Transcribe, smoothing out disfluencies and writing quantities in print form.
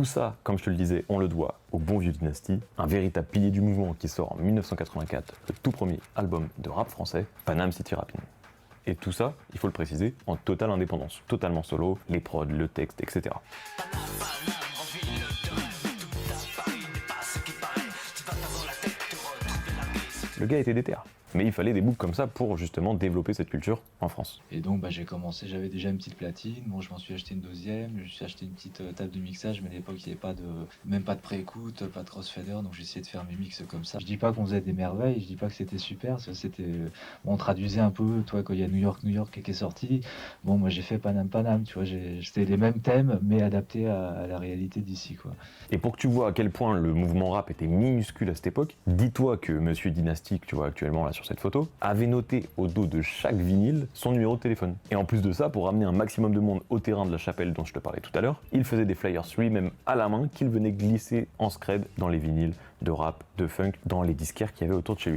Tout ça, comme je te le disais, on le doit au bon vieux Dynasty, un véritable pilier du mouvement qui sort en 1984, le tout premier album de rap français, Paname City Rappin'. Et tout ça, il faut le préciser, en totale indépendance, totalement solo, les prods, le texte, etc. Le gars était déter. Mais il fallait des boucs comme ça pour justement développer cette culture en France. Et donc j'ai commencé, j'avais déjà une petite platine, bon je m'en suis acheté une deuxième, je me suis acheté une petite table de mixage, mais à l'époque il n'y avait pas même pas de pré-écoute, pas de crossfader, donc j'ai essayé de faire mes mix comme ça. Je dis pas qu'on faisait des merveilles, je dis pas que c'était super, bon, on traduisait un peu, toi quand il y a New York qui est sorti, bon moi j'ai fait Paname Paname, tu vois, c'était les mêmes thèmes, mais adaptés à la réalité d'ici quoi. Et pour que tu vois à quel point le mouvement rap était minuscule à cette époque, dis-toi que Monsieur Dynasty, que tu vois actuellement là sur cette photo, avait noté au dos de chaque vinyle son numéro de téléphone. Et en plus de ça, pour ramener un maximum de monde au terrain de la chapelle dont je te parlais tout à l'heure, il faisait des flyers lui-même à la main qu'il venait glisser en scred dans les vinyles de rap, de funk, dans les disquaires qu'il y avait autour de chez lui.